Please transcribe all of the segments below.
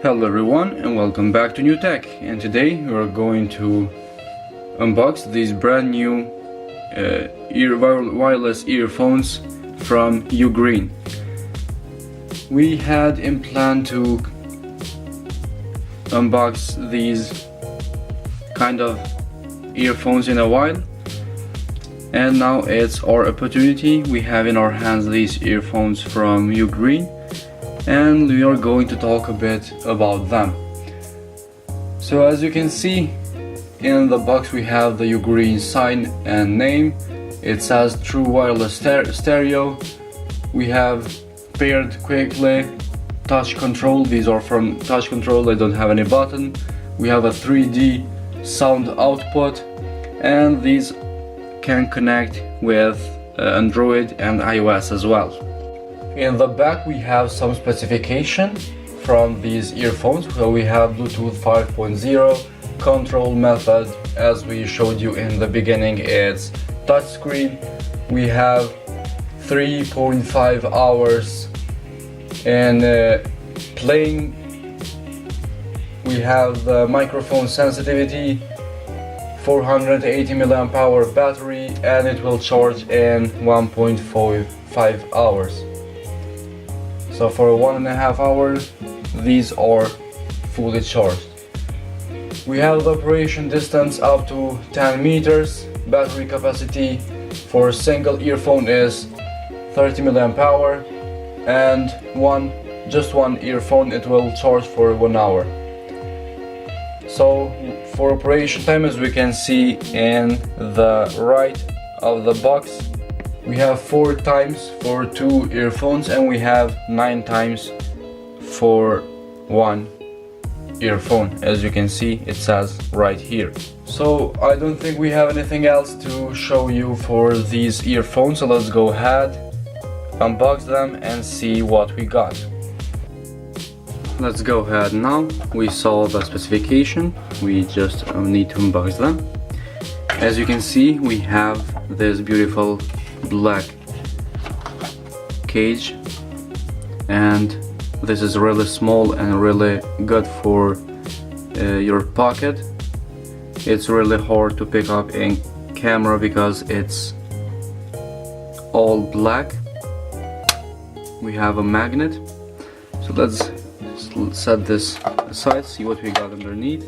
Hello everyone and welcome back to New Tech, and today we are going to unbox these brand new wireless earphones from Ugreen. We had in plan to unbox these kind of earphones in a while, and now it's our opportunity. We have in our hands these earphones from Ugreen, and we are going to talk a bit about them. So as you can see in the box, we have the Ugreen sign and name. It says True Wireless Stereo. We have paired quickly, touch control. These are from touch control, they don't have any button. We have a 3D sound output, and these can connect with Android and iOS as well. In the back we have some specification from these earphones. So we have Bluetooth 5.0, control method as we showed you in the beginning, it's touchscreen. We have 3.5 hours in playing. We have the microphone sensitivity, 480 mAh battery, and it will charge in 1.5 hours. So for 1.5 hours these are fully charged. We have the operation distance up to 10 meters. Battery capacity for a single earphone is 30 mAh, and just one earphone it will charge for 1 hour. So for operation time, as we can see in the right of the box, we have 4 times for 2 earphones, and we have 9 times for 1 earphone, as you can see it says right here. So I don't think we have anything else to show you for these earphones, so let's go ahead, unbox them and see what we got. Let's go ahead now. We saw the specification, we just need to unbox them. As you can see, we have this beautiful black cage, and this is really small and really good for your pocket. It's really hard to pick up in camera because it's all black. We have a magnet, so let's set this aside, see what we got underneath.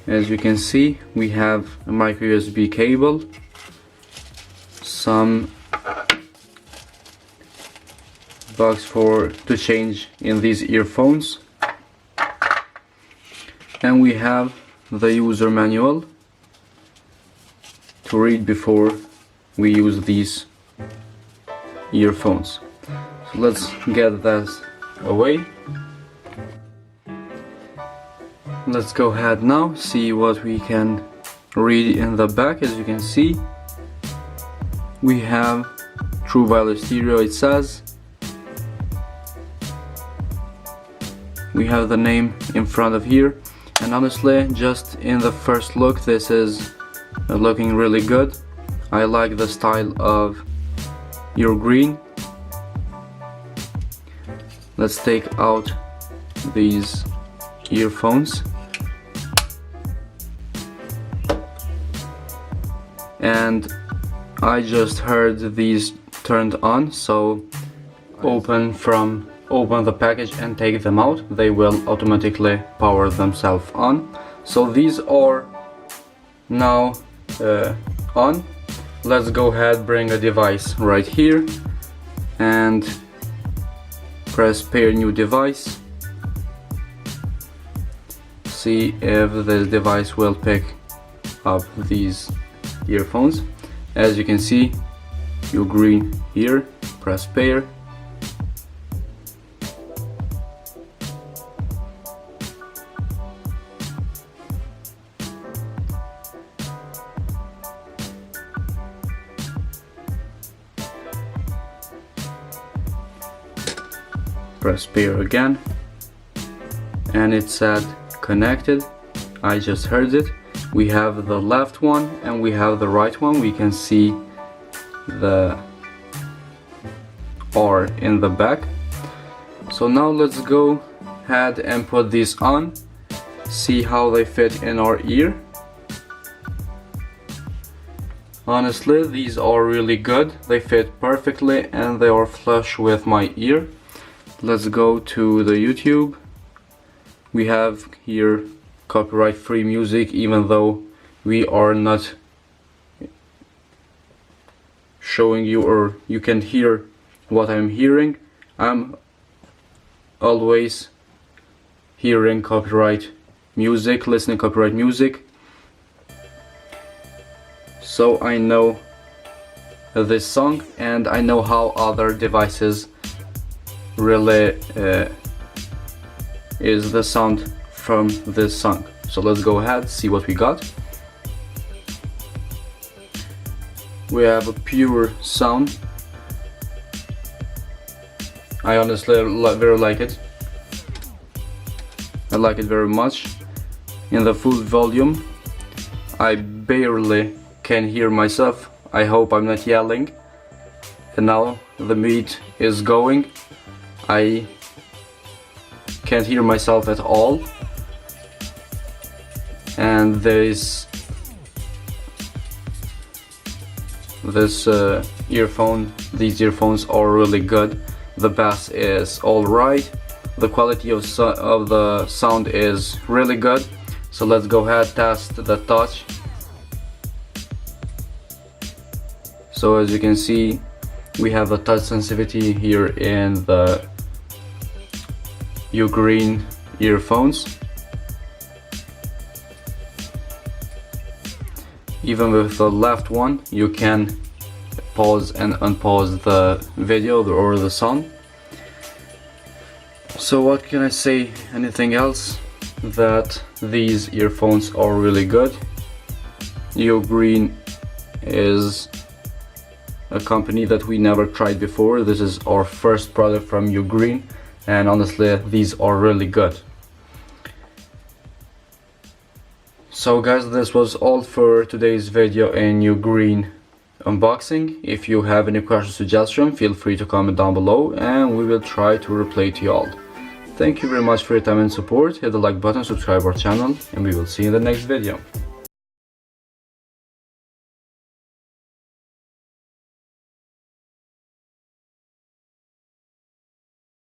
As you can see, we have a micro USB cable, some box to change in these earphones, and we have the user manual to read before we use these earphones. So let's get this away. Let's go ahead now, see what we can read in the back. As you can see, we have True Wireless Stereo, it says. We have the name in front of here, and honestly, just in the first look, this is looking really good. I like the style of Ugreen. Let's take out these earphones, and I just heard these turned on, so open the package and take them out. They will automatically power themselves on. So these are now on. Let's go ahead, bring a device right here and press pair new device. See if this device will pick up these earphones. As you can see, Ugreen here, press pair. Press pair again, and it said connected. I just heard it. We have the left one and we have the right one. We can see the R in the back. So now let's go ahead and put these on, see how they fit in our ear. Honestly, these are really good. They fit perfectly and they are flush with my ear. Let's go to the YouTube. We have here copyright free music, even though we are not showing you, or you can hear what I'm hearing. I'm always hearing copyright music, listening copyright music, so I know this song and I know how other devices really is the sound from this song. So let's go ahead, see what we got. We have a pure sound. I honestly very like it. I like it very much. In the full volume, I barely can hear myself. I hope I'm not yelling. And now the beat is going. I can't hear myself at all. And this these earphones are really good. The bass is alright. The quality of the sound is really good. So let's go ahead test the touch. So as you can see, we have a touch sensitivity here in the Ugreen earphones. Even with the left one, you can pause and unpause the video or the song. So what can I say? Anything else? That these earphones are really good. Ugreen is a company that we never tried before. This is our first product from Ugreen, and honestly these are really good. So guys, this was all for today's video in Ugreen unboxing. If you have any question or suggestion, feel free to comment down below and we will try to reply to you all. Thank you very much for your time and support. Hit the like button, subscribe our channel, and we will see you in the next video.